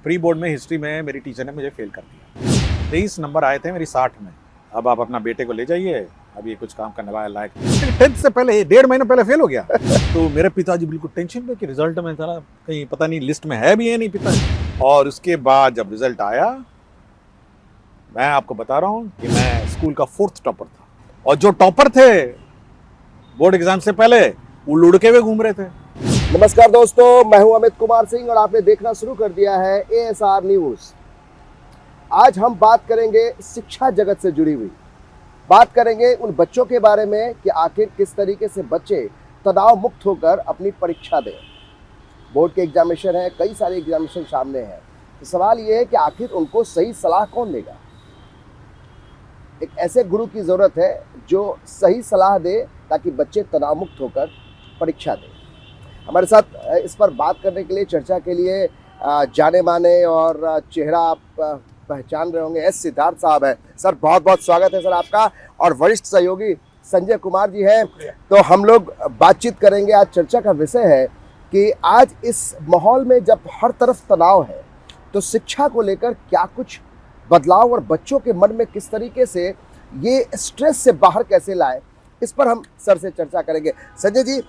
Pre board में history में मेरी टीचर ने मुझे फेल कर दिया। 23 नंबर आए थे मेरी 60 में। अब आप अपना बेटे को ले जाइए, अब ये कुछ काम करने वाला लायक नहीं। 10th से पहले 1.5 महीने पहले फेल हो गया। तो मेरे पिताजी बिल्कुल टेंशन में कि रिजल्ट में सारा कहीं पता नहीं लिस्ट में है भी है नहीं पिताजी। और उसके बाद जब रिजल्ट आया, मैं आपको बता रहा हूँ कि मैं स्कूल का 4th टॉपर था। और जो टॉपर थे बोर्ड एग्जाम से पहले वो लुढ़के हुए घूम रहे थे। नमस्कार दोस्तों, मैं हूं अमित कुमार सिंह और आपने देखना शुरू कर दिया है ASR न्यूज। आज हम बात करेंगे शिक्षा जगत से जुड़ी हुई, बात करेंगे उन बच्चों के बारे में कि आखिर किस तरीके से बच्चे तनाव मुक्त होकर अपनी परीक्षा दें। बोर्ड के एग्जामिनेशन है, कई सारे एग्जामिनेशन सामने हैं, तो सवाल ये है कि आखिर उनको सही सलाह कौन देगा। एक ऐसे गुरु की जरूरत है जो सही सलाह दे ताकि बच्चे तनाव मुक्त होकर परीक्षा दें। हमारे साथ इस पर बात करने के लिए, चर्चा के लिए जाने माने और चेहरा आप पहचान रहे होंगे, एस सिद्धार्थ साहब है। सर बहुत बहुत स्वागत है सर आपका। और वरिष्ठ सहयोगी संजय कुमार जी हैं। तो हम लोग बातचीत करेंगे। आज चर्चा का विषय है कि आज इस माहौल में जब हर तरफ तनाव है तो शिक्षा को लेकर क्या कुछ बदलाव और बच्चों के मन में किस तरीके से ये स्ट्रेस से बाहर कैसे लाए, इस पर हम सर से चर्चा करेंगे। संजय जी,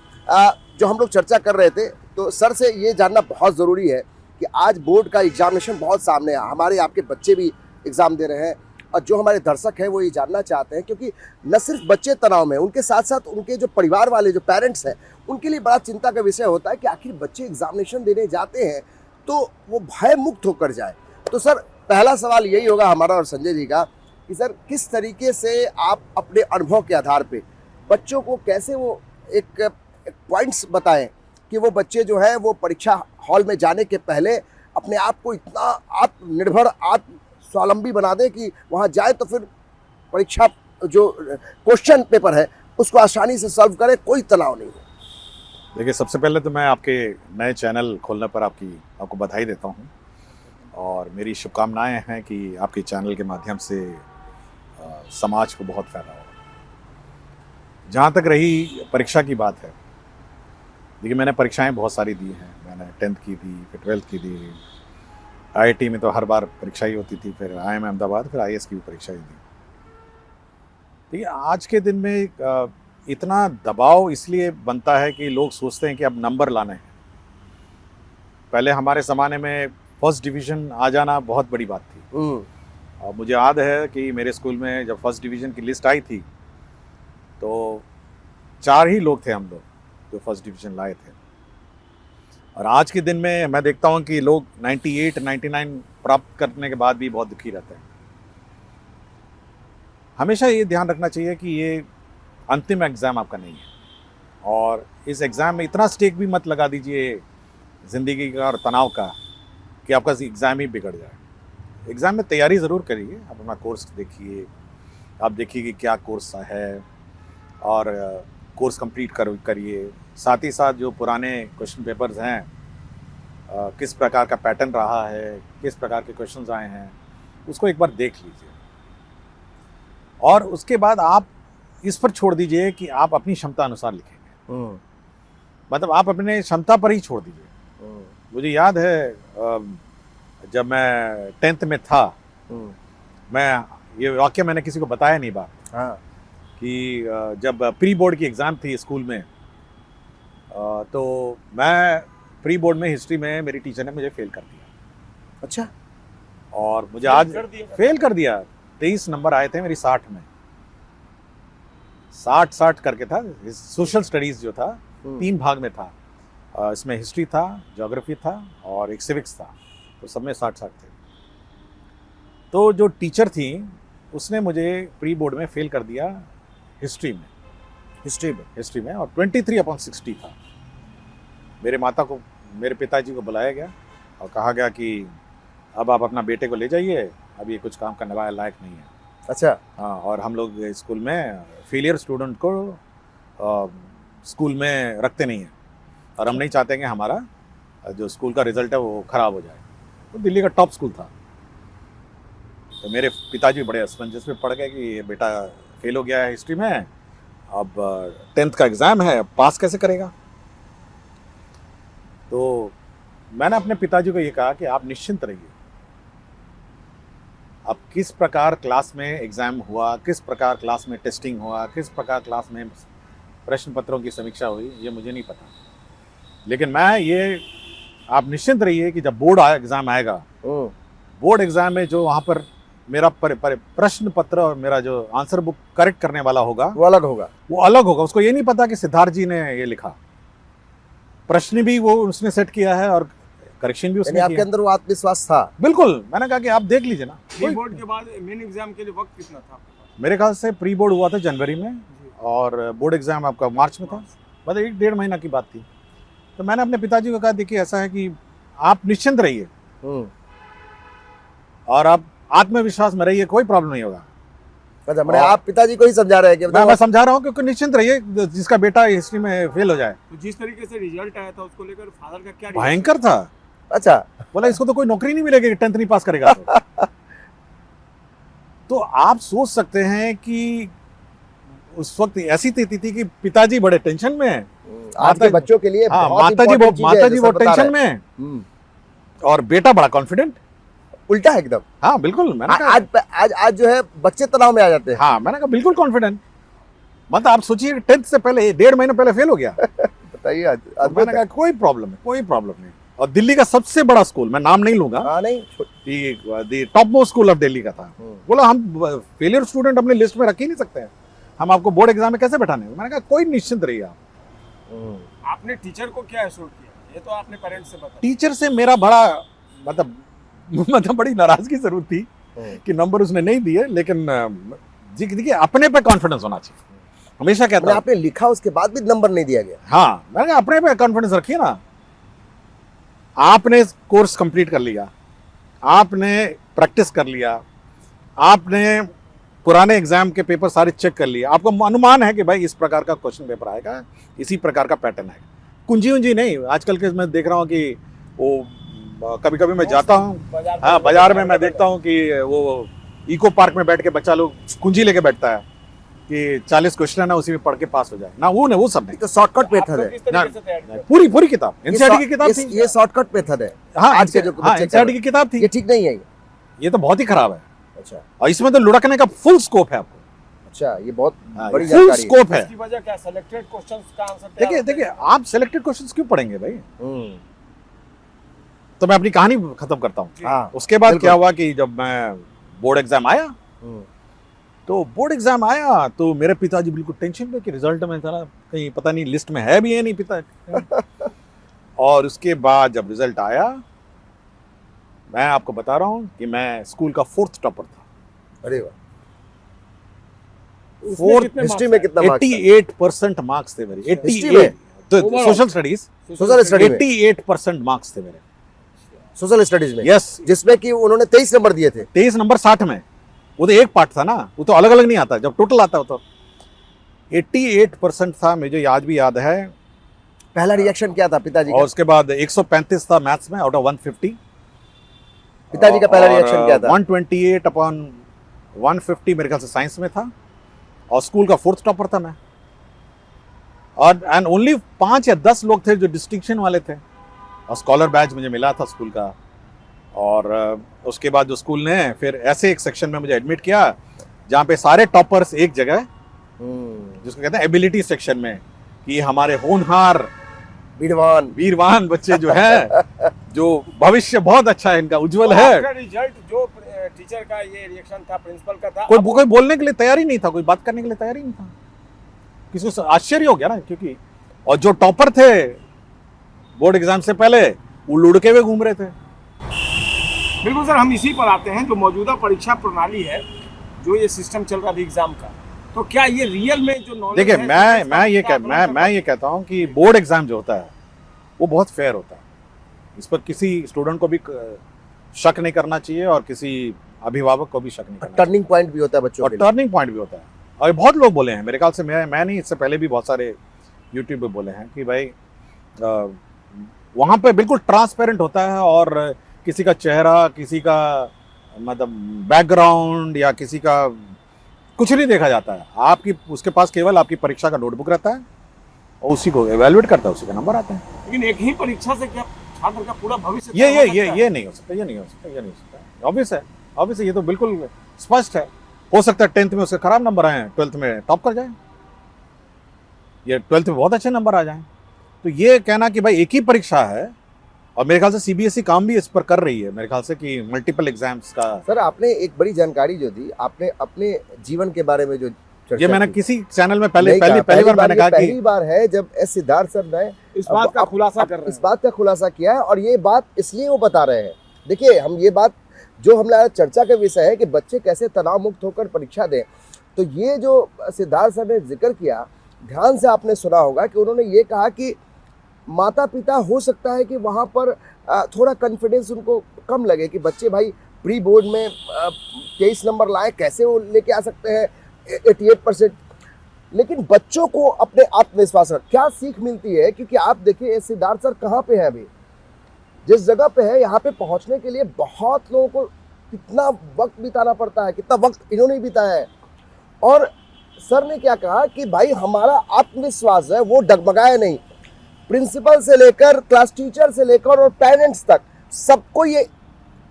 जो हम लोग चर्चा कर रहे थे तो सर से ये जानना बहुत ज़रूरी है कि आज बोर्ड का एग्जामिनेशन बहुत सामने है, हमारे आपके बच्चे भी एग्ज़ाम दे रहे हैं और जो हमारे दर्शक हैं वो ये जानना चाहते हैं, क्योंकि न सिर्फ बच्चे तनाव में, उनके साथ साथ उनके जो परिवार वाले जो पेरेंट्स हैं उनके लिए बड़ा चिंता का विषय होता है कि आखिर बच्चे एग्जामिनेशन देने जाते हैं तो वो भय मुक्त होकर जाए। तो सर पहला सवाल यही होगा हमारा और संजय जी का कि सर किस तरीके से आप अपने अनुभव के आधार पर बच्चों को कैसे वो एक पॉइंट्स बताएं कि वो बच्चे जो है वो परीक्षा हॉल में जाने के पहले अपने आप को इतना आत्मनिर्भर, आत्म स्वावलंबी बना दें कि वहाँ जाए तो फिर परीक्षा जो क्वेश्चन पेपर है उसको आसानी से सॉल्व करें, कोई तनाव नहीं हो। देखिए, सबसे पहले तो मैं आपके नए चैनल खोलने पर आपको बधाई देता हूँ और मेरी शुभकामनाएं हैं कि आपके चैनल के माध्यम से समाज को बहुत फायदा होगा। जहाँ तक रही परीक्षा की बात है, देखिए मैंने परीक्षाएं बहुत सारी दी हैं। मैंने 10th की दी, फिर 12th की दी, IIT में तो हर बार परीक्षा ही होती थी, फिर IIM अहमदाबाद, फिर IAS की भी परीक्षा ही दी। देखिए आज के दिन में इतना दबाव इसलिए बनता है कि लोग सोचते हैं कि अब नंबर लाने हैं। पहले हमारे ज़माने में फर्स्ट डिवीज़न आ जाना बहुत बड़ी बात थी। और मुझे याद है कि मेरे स्कूल में जब फर्स्ट डिवीज़न की लिस्ट आई थी तो 4 ही लोग थे हम लोग जो फर्स्ट डिवीज़न लाए थे। और आज के दिन में मैं देखता हूं कि लोग 98, 99 प्राप्त करने के बाद भी बहुत दुखी रहते हैं। हमेशा ये ध्यान रखना चाहिए कि ये अंतिम एग्ज़ाम आपका नहीं है और इस एग्ज़ाम में इतना स्टेक भी मत लगा दीजिए ज़िंदगी का और तनाव का कि आपका एग्ज़ाम ही बिगड़ जाए। एग्ज़ाम में तैयारी ज़रूर करिए, आप अपना कोर्स देखिए, आप देखिए कि क्या कोर्स है और कोर्स कंप्लीट करिए। साथ ही साथ जो पुराने क्वेश्चन पेपर्स हैं, किस प्रकार का पैटर्न रहा है, किस प्रकार के क्वेश्चंस आए हैं, उसको एक बार देख लीजिए। और उसके बाद आप इस पर छोड़ दीजिए कि आप अपनी क्षमता अनुसार लिखेंगे। मतलब आप अपने क्षमता पर ही छोड़ दीजिए। मुझे याद है जब मैं 10th में था, मैं ये वाक्य मैंने किसी को बताया नहीं बात, कि जब प्री बोर्ड की एग्ज़ाम थी स्कूल में, तो मैं प्री बोर्ड में हिस्ट्री में मेरी टीचर ने मुझे फेल कर दिया। अच्छा। और मुझे आज फेल कर दिया। 23 नंबर आए थे मेरी 60 में। 60 करके था। सोशल स्टडीज़ जो था 3 भाग में था, इसमें हिस्ट्री था, ज्योग्राफी था और एक सिविक्स था, तो सब में 60 थे। तो जो टीचर थी उसने मुझे प्री बोर्ड में फेल कर दिया हिस्ट्री में और 23/60 था। मेरे पिताजी को बुलाया गया और कहा गया कि अब आप अपना बेटे को ले जाइए, अब ये कुछ काम करने वाला लायक नहीं है। अच्छा। हाँ, और हम लोग स्कूल में फेलियर स्टूडेंट को स्कूल में रखते नहीं हैं और हम नहीं चाहते कि हमारा जो स्कूल का रिजल्ट है वो ख़राब हो जाए। तो दिल्ली का टॉप स्कूल था। तो मेरे पिताजी बड़े असमंजस में पड़ गए कि ये बेटा फेल हो गया है हिस्ट्री में, अब 10th का एग्ज़ाम है, पास कैसे करेगा। तो मैंने अपने पिताजी को ये कहा कि आप निश्चिंत रहिए, अब किस प्रकार क्लास में एग्जाम हुआ, किस प्रकार क्लास में टेस्टिंग हुआ, किस प्रकार क्लास में प्रश्न पत्रों की समीक्षा हुई, ये मुझे नहीं पता, लेकिन मैं ये आप निश्चिंत रहिए कि जब बोर्ड एग्जाम आएगा, बोर्ड एग्जाम में जो वहाँ पर मेरा प्रश्न पत्र और मेरा जो आंसर बुक करेक्ट करने वाला होगा वो अलग होगा। वो अलग होगा। उसको ये नहीं पता कि सिद्धार्थ जी ने ये लिखा, प्रश्न भी वो उसने सेट किया है और करेक्शन भी उसने यानी आपके किया। अंदर वो आत्मविश्वास था। बिल्कुल, मैंने कहा कि आप देख लीजिए ना। प्री बोर्ड के बाद मेन एग्जाम के लिए वक्त कितना था आपके पास? मेरे ख्याल से प्री बोर्ड हुआ था जनवरी में जी। और बोर्ड एग्जाम आपका मार्च में था, मतलब 1-1.5 महीना की बात थी। तो मैंने अपने पिताजी को कहा देखिए ऐसा है कि आप निश्चिंत रहिए और आप आत्मविश्वास में रहिए, कोई प्रॉब्लम नहीं होगा। अच्छा, मैंने आप पिताजी को ही समझा रहे हैं कि मैं समझा रहा हूँ क्योंकि निश्चिंत रहिए, जिसका बेटा हिस्ट्री में फेल हो जाए। तो जिस तरीके से रिजल्ट आया था उसको लेकर फादर का क्या भयंकर था। अच्छा, बोला इसको तो कोई नौकरी नहीं मिलेगी, 10th नहीं पास करेगा तो आप सोच सकते हैं कि उस वक्त ऐसी स्थिति थी कि पिताजी बड़े टेंशन में है, आज के बच्चों के लिए हाँ, बहुत माताजी important चीज़ है, वो जैसे बता टेंशन रहे हैं। में है और बेटा बड़ा कॉन्फिडेंट। उल्टा है एकदम। हाँ बिल्कुल, मैंने कहा आज जो है बच्चे तनाव में आ जाते हैं। हाँ, मैंने कहा बिल्कुल कॉन्फिडेंट। मतलब आप सोचिए 10th से पहले 1.5 महीने पहले फेल हो गया। बताइए, तो मैंने कहा कोई प्रॉब्लम नहीं। और दिल्ली का सबसे बड़ा स्कूल, मैं नाम नहीं लूंगा, हाँ नहीं, top most school of Delhi का था। बोला हम फेलियर स्टूडेंट अपने लिस्ट में रख ही नहीं सकते हैं, हम आपको बोर्ड एग्जाम में कैसे बैठाने। मैंने कहा कोई निश्चिंत रहिए आप। आपने टीचर को क्या एश्योर किया? ये तो आपने पेरेंट्स से बताया। टीचर से मेरा बड़ा मतलब बड़ी नाराजगी जरूर थी कि नंबर उसने नहीं दिए, लेकिन देखिए अपने पे कॉन्फिडेंस होना चाहिए, हमेशा कहता हूं। आपने लिखा उसके बाद भी नंबर नहीं दिया गया। हाँ, मैंने कहा अपने पे कॉन्फिडेंस रखिए ना। आपने कोर्स कंप्लीट कर लिया, आपने प्रैक्टिस कर लिया, आपने पुराने एग्जाम के पेपर सारे चेक कर लिए, आपको अनुमान है कि भाई इस प्रकार का क्वेश्चन पेपर आएगा, इसी प्रकार का पैटर्न आएगा। कुंजी उंजी नहीं। आजकल के मैं देख रहा हूँ कि वो कभी कभी मैं जाता हूँ, हाँ बाजार में मैं देखता हूँ कि वो इको पार्क में बैठ के बच्चा लोग कुंजी लेके बैठता है कि 40 क्वेश्चन है ना, उसी में पढ़ के पास हो जाए ना। वो सब नहीं, तो शॉर्टकट मेथड है। किस तरीके से तैयारी किया? पूरी किताब एनसीईआरटी की किताब थी। ये शॉर्टकट मेथड है। हाँ, आज के जो बच्चे कर एनसीईआरटी की किताब ये थी। ठीक नहीं है। ये तो बहुत ही खराब है। अच्छा और इसमें तो लुढ़कने का फुल स्कोप है आपको। अच्छा, ये बहुत बड़ी फुल जानकारी है। स्कोप है। इसकी वजह क्या? सिलेक्टेड क्वेश्चंस का आंसर तैयार देखिए होता है। आप सिलेक्टेड क्वेश्चंस क्यों पढ़ेंगे भाई। तो मैं अपनी कहानी खत्म करता हूँ। हाँ, उसके बाद बिल्कुल। क्या हुआ कि जब मैं बोर्ड एग्जाम आया, तो बोर्ड एग्जाम आया तो मेरे पिताजी बिल्कुल टेंशन में कि रिजल्ट में चला कहीं पता नहीं लिस्ट में है भी है नहीं पिता। और उसके बाद जब रिजल्ट आया, मैं आपको बता रहा हूँ कि मैं स्कूल का 4th टॉपर था। अरे वाह, उसमें कितने हिस्ट्री marks में आए? कितना मार्क्स? 88% मार्क्स थे मेरे। हिस्ट्री में? 88 Overall? Social studies social study में? 88% मार्क्स थे मेरे। सोशल स्टडीज में? यस, जिसमें कि उन्होंने 23 नंबर दिए थे। 23 नंबर 60 में। वो तो एक पार्ट था ना, वो तो अलग अलग नहीं आता, जब टोटल आता हो तो 88% था, मुझे आज भी याद है। पहला रिएक्शन क्या था पिताजी और का? उसके बाद 135 था मैथ्स में आउट ऑफ 150। पिताजी का पहला रिएक्शन क्या था? 128 अपॉन 150 मेरे ख्याल से साइंस में था, और स्कूल का 4th टॉपर था मैं। और एंड ओनली 5 या 10 लोग थे जो डिस्टिंक्शन वाले थे, और स्कॉलर बैच मुझे मिला था स्कूल का। और उसके बाद जो स्कूल ने फिर ऐसे एक सेक्शन में मुझे एडमिट किया जहाँ पे सारे टॉपर्स एक जगह, जिसको कहते हैं एबिलिटी सेक्शन में, कि हमारे होनहार वीरवान बच्चे जो है, जो भविष्य बहुत अच्छा है इनका, उज्जवल है। आपका रिजल्ट जो टीचर का ये रिएक्शन था, प्रिंसिपल का था, कोई बोलने के लिए तैयार ही नहीं था, कोई बात करने के लिए तैयार ही नहीं था। किसी को आश्चर्य हो गया ना, क्योंकि और जो टॉपर थे बोर्ड एग्जाम से पहले वो लुढ़के हुए घूम रहे थे। बिल्कुल सर, हम इसी पर आते हैं। जो मौजूदा परीक्षा प्रणाली है, जो ये सिस्टम चल रहा है एग्जाम का, तो क्या ये रियल में जो नॉलेज देखिए है, मैं ये कहता हूँ कि बोर्ड एग्जाम जो होता है वो बहुत फेयर होता है। इस पर किसी स्टूडेंट को भी शक नहीं करना चाहिए और किसी अभिभावक को भी शक नहीं करना चाहिए। टर्निंग पॉइंट भी होता है बच्चों और के लिए। टर्निंग पॉइंट भी होता है। और बहुत लोग बोले हैं, मेरे ख्याल से मैं नहीं, इससे पहले भी बहुत सारे यूट्यूब पे बोले हैं कि भाई वहाँ पे बिल्कुल ट्रांसपेरेंट होता है, और किसी का चेहरा, किसी का मतलब बैकग्राउंड या किसी का कुछ नहीं देखा जाता है। आपकी उसके पास केवल आपकी परीक्षा का नोटबुक रहता है, और उसी को एवेलुएट करता है, उसी का नंबर आता है। लेकिन एक ही परीक्षा से क्या छात्र का पूरा भविष्य ये तय ये हो ये सकता है। ये नहीं हो सकता, ये नहीं हो सकता, ये नहीं हो सकता। ऑब्वियस है, ये तो बिल्कुल स्पष्ट है। हो सकता है 10th में उसके खराब नंबर आए, 12th में टॉप कर जाए, ये 12th में बहुत अच्छे नंबर आ जाएं। तो ये कहना कि भाई एक ही परीक्षा है, और मेरे ख्याल से सीबीएसई काम भी इस पर कर रही है, मेरे ख्याल से कि मल्टीपल एग्जाम्स का। सर आपने एक बड़ी जानकारी जो दी, आपने अपने जीवन के बारे में जो चर्चा ये मैंने की। किसी चैनल में पहली नहीं कहा, बार मैंने ये कहा कि पहली बार है जब एस सिद्धार्थ सर ने इस बात का अब खुलासा कर रहे इस हैं। बात का खुलासा किया है, और ये बात इसलिए वो बता रहे हैं। देखिए, हम ये बात जो हमारा चर्चा का विषय है कि बच्चे कैसे तनाव मुक्त होकर परीक्षा दें, तो ये जो सिद्धार्थ सर ने जिक्र किया, ध्यान से आपने सुना होगा कि उन्होंने ये कहा कि माता पिता हो सकता है कि वहाँ पर थोड़ा कॉन्फिडेंस उनको कम लगे कि बच्चे भाई प्री बोर्ड में 23 नंबर लाए, कैसे वो लेके आ सकते हैं 88%। लेकिन बच्चों को अपने आत्मविश्वास का क्या सीख मिलती है, क्योंकि आप देखिए ये सिद्धार्थ सर कहाँ पे हैं अभी, जिस जगह पे है, यहाँ पे पहुँचने के लिए बहुत लोगों को कितना वक्त बिताना पड़ता है, कितना वक्त इन्होंने बिताया है। और सर ने क्या कहा कि भाई हमारा आत्मविश्वास है वो डगमगाया नहीं। प्रिंसिपल से लेकर क्लास टीचर से लेकर और पेरेंट्स तक सबको ये,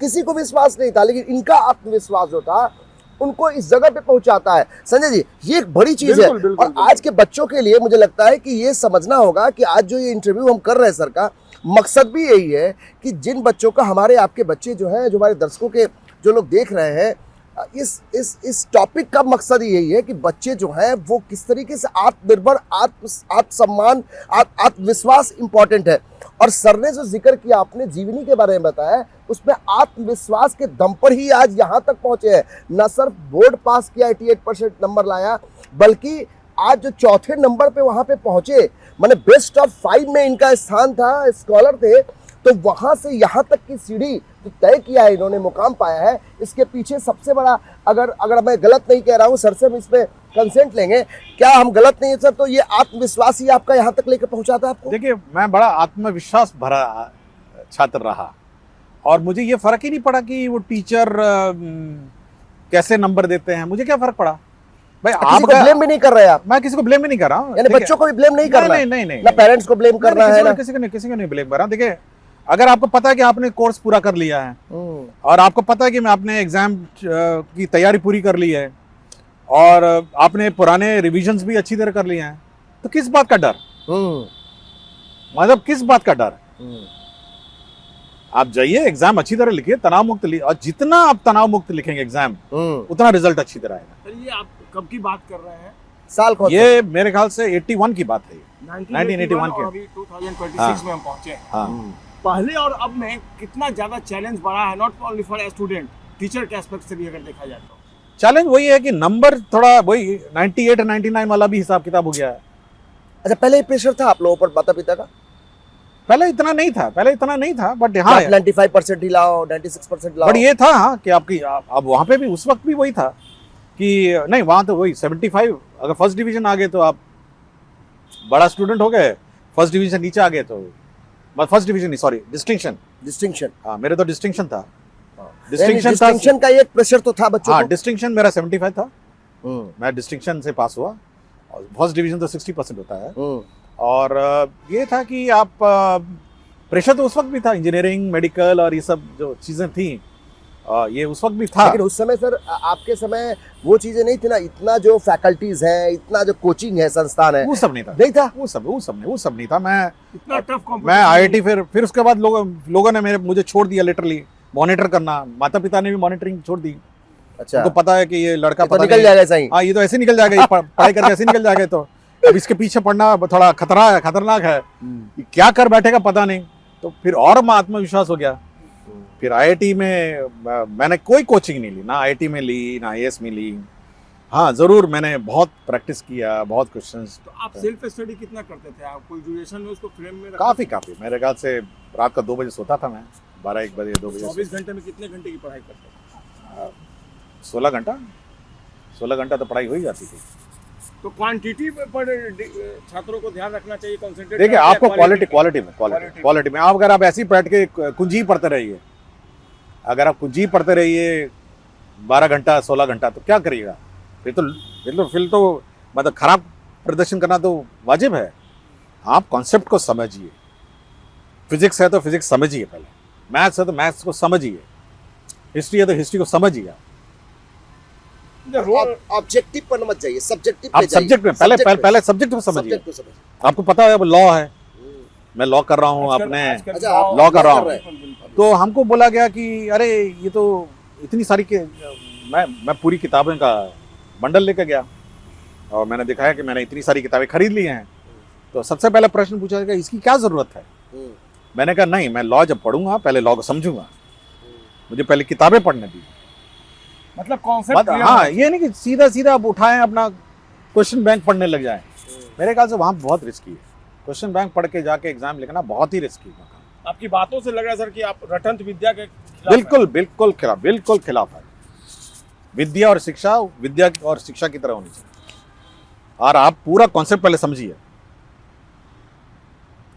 किसी को विश्वास नहीं था, लेकिन इनका आत्मविश्वास जो था उनको इस जगह पे पहुंचाता है। संजय जी, ये एक बड़ी चीज है, बिल्कुल, बिल्कुल, और आज के बच्चों के लिए मुझे लगता है कि ये समझना होगा कि आज जो ये इंटरव्यू हम कर रहे हैं सर का मकसद भी यही है कि जिन बच्चों का, हमारे आपके बच्चे जो हैं, जो हमारे दर्शकों के जो लोग देख रहे हैं, इस टॉपिक का मकसद यही है कि बच्चे जो हैं वो किस तरीके से आत्मनिर्भर, आत्मसम्मान, आत्मविश्वास इंपॉर्टेंट है। और सर ने जो जिक्र किया, आपने जीवनी के बारे में बताया, उसमें आत्मविश्वास के दम पर ही आज यहाँ तक पहुंचे हैं। न सिर्फ बोर्ड पास किया, 88% नंबर लाया, बल्कि आज जो चौथे नंबर पे वहाँ पे पहुंचे, माने बेस्ट ऑफ 5 में इनका स्थान था, स्कॉलर थे, तो वहां से यहाँ तक की सीढ़ी जो तय किया है इन्होंने, मुकाम पाया है, इसके पीछे सबसे बड़ा, अगर मैं गलत नहीं कह रहा हूँ, सर से हम इस पे कंसेंट लेंगे, क्या हम गलत नहीं है सर, तो ये आत्मविश्वास ही आपका यहाँ तक लेकर पहुंचाता है आपको? देखिए, मैं बड़ा आत्मविश्वास भरा छात्र रहा, और मुझे ये फर्क ही नहीं पड़ा कि वो टीचर कैसे नंबर देते हैं, मुझे क्या फर्क पड़ा भाई। किसी को ब्लेम भी नहीं कर रहे आप? मैं किसी को ब्लेम भी नहीं कर रहा हूँ, यानी बच्चों को भी ब्लेम नहीं करना? नहीं, ना पेरेंट्स को ब्लेम करना है, ना किसी को नहीं ब्लेम कर रहा हूँ। देखिए, अगर आपको पता है कि आपने कोर्स पूरा कर लिया है, और आपको पता है कि मैं आपने एग्जाम की तैयारी पूरी कर ली है, और आपने पुराने रिविजन्स भी अच्छी तरह कर लिए हैं, तो किस बात का डर, मतलब किस बात का डर? आप जाइए, एग्जाम अच्छी तरह लिखिए, तनाव मुक्त लिखिए, और जितना आप तनाव मुक्त लिखेंगे एग्जाम, उतना रिजल्ट अच्छी तरह आएगा। सर, ये आप कब की बात कर रहे हैं? साल कौन सा? ये मेरे ख्याल से 81 की बात है, 1981 के। और अभी 2026 में हम पहुंचे हैं। हाँ। पहले और अब में कितना ज्यादा चैलेंज बढ़ा है, not only for a student, teacher के एस्पेक्ट से भी अगर देखा जाए तो चैलेंज वही है कि नंबर थोड़ा वही 98 99 वाला भी हिसाब किताब हो गया है। अच्छा, पहले प्रेशर था आप लोगों पर माता पिता का? पहले इतना नहीं था, बट हाँ 95% ही लाओ, 96% लाओ, बट ये था हाँ कि आपकी अब वहाँ पे भी उस वक्त भी वही था कि नहीं, वहाँ तो वही 75, अगर फर्स्ट डिवीजन आ गए तो आप बड़ा स्टूडेंट हो गए, फर्स्ट डिवीजन नीचे आ गए तो फर्स्ट डिवीजन नहीं, सॉरी, डिस्टिंक्शन। हाँ, मेरे तो डिस्टिंक्शन था, डिस्टिंक्शन का एक प्रेशर तो था बच्चों हाँ, को। डिस्टिंक्शन मेरा 75 था, मैं डिस्टिंक्शन से पास हुआ, और फर्स्ट डिवीजन तो 60% होता है। और ये था कि आप प्रेशर तो उस वक्त भी था, इंजीनियरिंग, मेडिकल और ये सब जो चीज़ें थी, ये उस वक्त भी था। लेकिन उस समय सर, आपके समय वो चीजें नहीं थी ना, इतना जो फैकल्टीज है, इतना जो कोचिंग है, संस्थान है, वो सब नहीं था, वो सब नहीं था। मैं इतना टफ कॉम्पिटिशन, मैं आईआईटी, फिर उसके बाद लोगों ने मुझे छोड़ दिया लिटरली मॉनिटर करना, माता पिता ने भी मॉनिटरिंग छोड़ दी। अच्छा, उनको पता है कि ये लड़का तो निकल जाएगा सही। हाँ, ये तो ऐसे निकल जाएगा, ये पढ़ाई करके ऐसे निकल जाएगा, तो अब इसके पीछे पड़ना थोड़ा खतरनाक है, क्या कर बैठेगा पता नहीं। तो फिर और आत्मविश्वास हो गया। फिर आईआईटी में मैंने कोई कोचिंग नहीं ली, ना आईआईटी में ली, ना आईएएस में ली। हाँ, जरूर मैंने बहुत प्रैक्टिस किया, बहुत क्वेश्चंस। तो आप सेल्फ स्टडी कितना करते थे? आप कोई ड्यूरेशन में उसको फ्रेम में रखा? काफी मेरे ख्याल से रात का 2 बजे सोता था मैं, 12-1 बजे 2 बजे। 24 घंटे में कितने घंटे की पढ़ाई करते थे? 16 घंटा तो पढ़ाई हो ही जाती थी। तो क्वांटिटी पर छात्रों को ध्यान रखना चाहिए, कंसंट्रेट। देखिए, आपको क्वालिटी में आप अगर आप ऐसे ही बैठ के कुंजी पढ़ते रहिए, अगर आप कुंजी पढ़ते रहिए 12 घंटा 16 घंटा, तो क्या करिएगा? फिर तो मतलब खराब प्रदर्शन करना तो वाजिब है। आप कॉन्सेप्ट को समझिए, फिजिक्स है तो फिजिक्स समझिए पहले, मैथ्स है तो मैथ्स को समझिए, हिस्ट्री है तो हिस्ट्री को समझिए। ऑब्जेक्टिव पर मत जाइए, सब्जेक्टिव आप सब्जेक्ट में पहले सब्जेक्ट को समझिए। सब्जेक्ट को समझिए। आपको पता है अब लॉ है, मैं लॉ कर रहा हूँ अपने, अच्छा, आप लॉ कर रहा कर हूँ, रहे हैं। तो हमको बोला गया कि अरे ये तो इतनी सारी के मैं पूरी किताबें का बंडल लेकर गया और मैंने दिखाया कि मैंने इतनी सारी किताबें खरीद ली हैं। तो सबसे पहले प्रश्न पूछा गया इसकी क्या ज़रूरत है। मैंने कहा नहीं, मैं लॉ जब पढ़ूंगा पहले लॉ को समझूंगा, मुझे पहले किताबें पढ़ने दी। मतलब कॉन्सेप्ट, हाँ, ये नहीं कि सीधा सीधा आप उठाएं अपना क्वेश्चन बैंक पढ़ने लग जाएं। मेरे ख्याल से वहाँ बहुत रिस्की है, क्वेश्चन बैंक पढ़ के जाके एग्जाम लिखना बहुत ही रिस्की है। आपकी बातों से लग रहा है सर कि आप रटंत विद्या के खिलाफ बिल्कुल बिल्कुल खिलाफ, बिल्कुल खिलाफ है। विद्या और शिक्षा की तरह होनी चाहिए, और आप पूरा कॉन्सेप्ट पहले समझिए।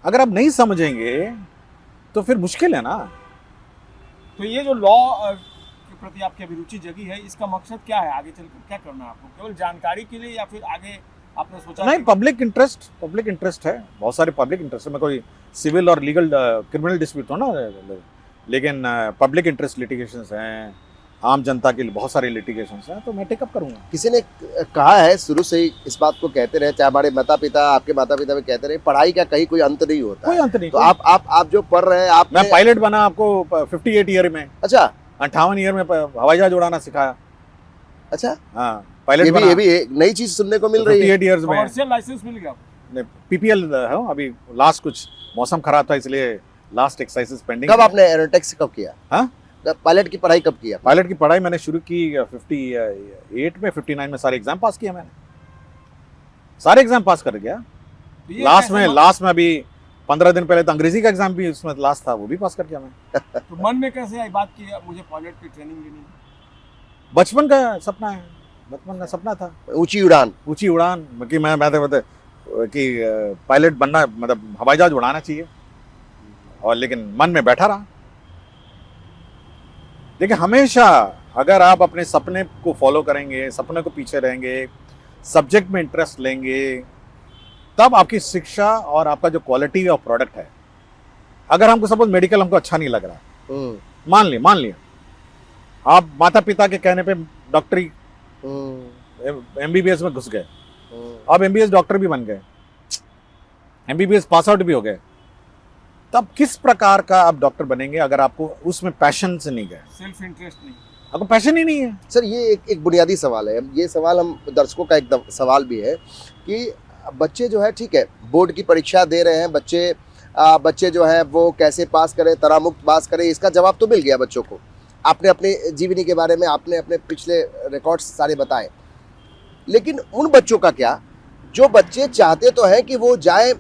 अगर आप नहीं समझेंगे तो फिर मुश्किल है ना। तो ये जो लॉ के प्रति आपकी अभिरुचि जगी है, इसका मकसद क्या है? आगे चलकर क्या करना है आपको? केवल जानकारी के लिए या फिर आगे आपने सोचा? नहीं, पब्लिक इंटरेस्ट है, बहुत सारे पब्लिक इंटरेस्ट है। मैं कोई सिविल और लीगल क्रिमिनल डिस्प्यूट हो ना, लेकिन पब्लिक इंटरेस्ट लिटिगेशंस हैं, आम जनता के लिए बहुत सारे लिटिगेशंस हैं, तो मैं टेकअप करूंगा। किसी ने कहा है, शुरू से ही इस बात को कहते रहे, चाहे हमारे माता पिता, आपके माता पिता भी कहते रहे, पढ़ाई का कहीं कोई अंत नहीं होता कोई है। अंत नहीं। तो आप जो पढ़ रहे हैं, आप मैं पायलट बना आपको 58 ईयर में। अच्छा, 58 ईयर में हवाई जहाज उड़ाना सिखाया। अच्छा, हाँ, पायलट ये बना। भी एक नई चीज सुनने को मिल रही है। 58 ईयर्स में कमर्शियल लाइसेंस मिल गया? पीपीएल है अभी, लास्ट कुछ मौसम खराब था इसलिए लास्ट एक्सरसाइजेस पेंडिंग। कब आपने एरोनॉटिक्स कब किया? हाँ, पायलट की पढ़ाई कब किया? पायलट की पढ़ाई मैंने शुरू की 58 में, 59 में सारे एग्जाम पास किया मैंने, सारे एग्जाम पास कर गया। तो ये लास्ट कैसे में अभी 15 दिन पहले तो अंग्रेजी का एग्जाम भी उसमें लास्ट था, वो भी पास कर गया मैं। तो मन में कैसे आई बात की मुझे पायलट की ट्रेनिंग लेनी है? बचपन का सपना है, बचपन का सपना था ऊंची उड़ान। ऊंची उड़ान कि मैं कि पायलट बनना, मतलब हवाई जहाज उड़ाना चाहिए, और लेकिन मन में बैठा रहा। देखिए, हमेशा अगर आप अपने सपने को फॉलो करेंगे, सपने को पीछे रहेंगे, सब्जेक्ट में इंटरेस्ट लेंगे, तब आपकी शिक्षा और आपका जो क्वालिटी ऑफ प्रोडक्ट है, अगर हमको सपोज मेडिकल हमको अच्छा नहीं लग रहा, मान लिया आप माता पिता के कहने पे डॉक्टरी एमबीबीएस में घुस गए, अब एमबीबीएस डॉक्टर भी बन गए, एमबीबीएस पास आउट भी हो गए, तब किस प्रकार का आप डॉक्टर बनेंगे अगर आपको उसमें पैशन से नहीं गए, सेल्फ इंटरेस्ट नहीं, आपको पैशन ही नहीं है। सर, ये एक बुनियादी सवाल है। ये सवाल हम दर्शकों का एकदम सवाल भी है कि बच्चे जो है, ठीक है, बोर्ड की परीक्षा दे रहे हैं बच्चे जो है वो कैसे पास करें, तनावमुक्त पास करें, इसका जवाब तो मिल गया बच्चों को। आपने अपने जीवनी के बारे में, आपने अपने पिछले रिकॉर्ड्स सारे बताए, लेकिन उन बच्चों का क्या जो बच्चे चाहते तो हैं कि वो जाए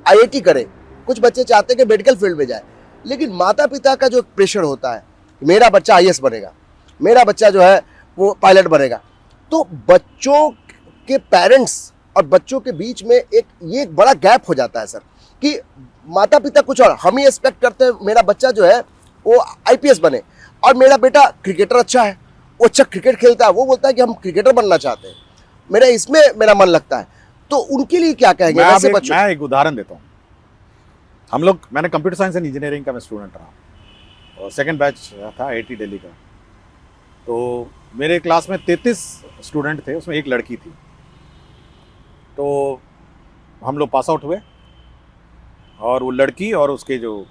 आईआईटी करें, कुछ बच्चे चाहते हैं कि मेडिकल फील्ड में जाए, लेकिन माता पिता का जो प्रेशर होता है, मेरा बच्चा आईएएस बनेगा, मेरा बच्चा जो है वो पायलट बनेगा, तो बच्चों के पेरेंट्स और बच्चों के बीच में ये एक बड़ा गैप हो जाता है सर, कि माता पिता कुछ और, हम ही एक्सपेक्ट करते हैं मेरा बच्चा जो है वो आईपीएस बने, और मेरा बेटा क्रिकेटर अच्छा है, वो अच्छा क्रिकेट खेलता है, वो बोलता है कि हम क्रिकेटर बनना चाहते हैं, मेरा इसमें मेरा मन लगता है। तो उनके लिए क्या कहेंगे वैसे बच्चों? मैं एक उदाहरण देता हूँ। मैंने कंप्यूटर साइंस एंड इंजीनियरिंग का मैं स्टूडेंट रहा, और सेकंड बैच था आईआईटी दिल्ली का। तो मेरे क्लास में 33 स्टूडेंट थे, उसमें एक लड़की थी। तो हम लोग पास आउट हुए, और वो लड़की और उसके जो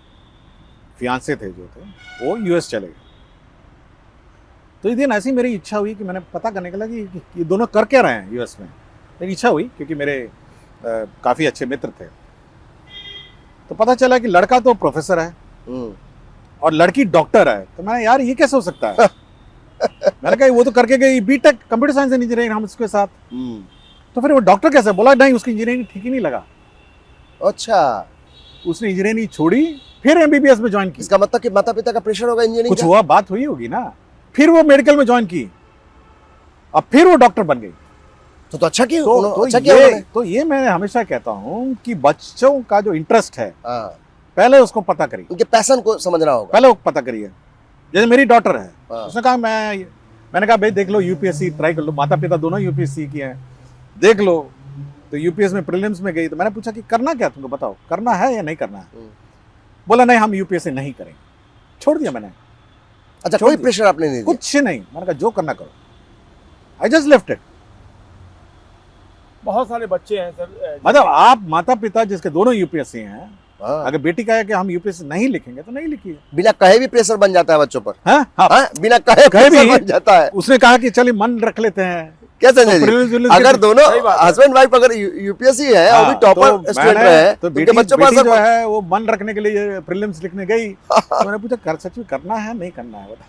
फियांसे थे वो यूएस चले गए। तो एक दिन ऐसी मेरी इच्छा हुई कि मैंने पता करने के लिए कि ये दोनों कर क्या रहे हैं यूएस में। मेरी इच्छा हुई क्योंकि मेरे काफ़ी अच्छे मित्र थे। तो पता चला कि लड़का तो प्रोफेसर है और लड़की डॉक्टर है। तो मैंने, यार ये कैसे हो सकता है? मैंने कहा वो तो करके गई BTech computer science and engineering हम उसके साथ, तो फिर वो डॉक्टर कैसे? बोला नहीं, उसकी इंजीनियरिंग ठीक ही नहीं लगा। अच्छा, उसने इंजीनियरिंग छोड़ी, फिर एमबीबीएस में ज्वाइन की। इसका मतलब कि माता पिता का प्रेशर होगा इंजीनियरिंग कुछ हुआ, बात हुई होगी ना। फिर वो मेडिकल में ज्वाइन की, अब फिर वो डॉक्टर बन गई। तो अच्छा किया, अच्छा किया। तो ये मैं हमेशा कहता हूँ कि बच्चों का जो इंटरेस्ट है पहले उसको पता करिए, उनके पैशन को समझना होगा, पहले वो पता करिए। जैसे मेरी डॉटर है, उसने कहा मैंने कहा भाई देख लो यूपीएससी ट्राई कर लो, माता पिता दोनों यूपीएससी किए हैं, देख लो। तो यूपीएस में प्रीलिम्स में गई, तो मैंने पूछा कि करना क्या तुमको, बताओ करना है या नहीं करना है। बोला नहीं हम यूपीएससी नहीं करेंगे, छोड़ दिया मैंने, अच्छा, छोड़ कोई दी। प्रेशर आपने नहीं दिया? कुछ नहीं, मैंने कहा जो करना करो, आई जस्ट लेफ्ट इट। बहुत सारे बच्चे हैं सर, मतलब आप माता पिता जिसके दोनों यूपीएससी हैं, हाँ। अगर बेटी कहे कि हम यूपीएससी नहीं लिखेंगे तो नहीं लिखिए। बिना कहे भी प्रेशर बन जाता है बच्चों पर। हाँ हाँ, हाँ, बिना कहे कहे प्रेशर भी। बन जाता है। उसने कहा कि चलिए मन रख लेते हैं। क्या संजय तो जी, प्रिलिम्स विलिम्स अगर के- दोनों सही बात है। हस्बैंड वाइफ अगर यूपीएससी है और भी हाँ, टॉपर तो स्टूडेंट मैंने- रहे तो उनके बेटी बच्चों पर बेटी जो असर है वो मन रखने के लिए प्रीलिम्स लिखने गई, तो मैंने पूछा कर सच में करना है नहीं करना है, बता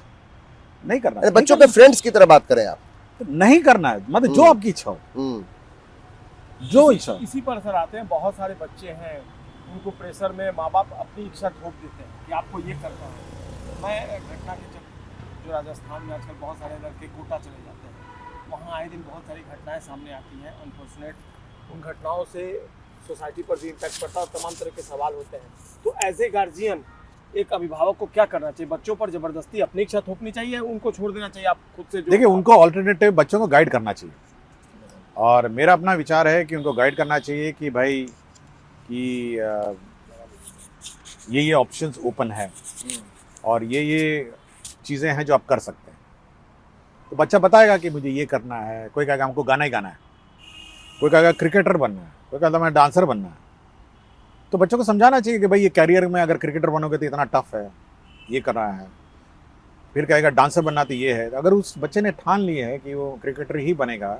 नहीं करना है, बच्चों नहीं के फ्रेंड्स की तरह बात करें आप। करना है, नहीं करना है, मतलब जो आपकी इच्छा हो, हम्म, जो इच्छा हो। इसी पर सर आते हैं, बहुत सारे बच्चे हैं उनको प्रेशर में माँ बाप अपनी इच्छा थोप देते हैं कि आपको ये करना है। मैं घटना के जो राजस्थान में आजकल बहुत सारे लड़के कोटा चले जाते हैं, वहाँ आए दिन बहुत सारी घटनाएं सामने आती हैं अनफॉर्चुनेट। उन घटनाओं से सोसाइटी पर भी इम्पैक्ट पड़ता है और तमाम तरह के सवाल होते हैं। तो एज ए गार्जियन एक अभिभावक को क्या करना चाहिए? बच्चों पर जबरदस्ती अपनी इच्छा थोपनी चाहिए, उनको छोड़ देना चाहिए? आप खुद से जो देखिए उनको ऑल्टरनेटिव बच्चों को गाइड करना चाहिए, और मेरा अपना विचार है कि उनको गाइड करना चाहिए कि भाई कि ये ऑप्शंस ओपन है और ये चीज़ें हैं जो आप कर सकते हैं। तो बच्चा बताएगा कि मुझे ये करना है, कोई कहेगा हमको गाना ही गाना है, कोई कहेगा क्रिकेटर बनना है, कोई कहता मैं डांसर बनना है। तो बच्चों को समझाना चाहिए कि भाई ये कैरियर में अगर क्रिकेटर बनोगे तो इतना टफ है, ये करना है। फिर कहेगा डांसर बनना तो ये है। अगर उस बच्चे ने ठान ली है कि वो क्रिकेटर ही बनेगा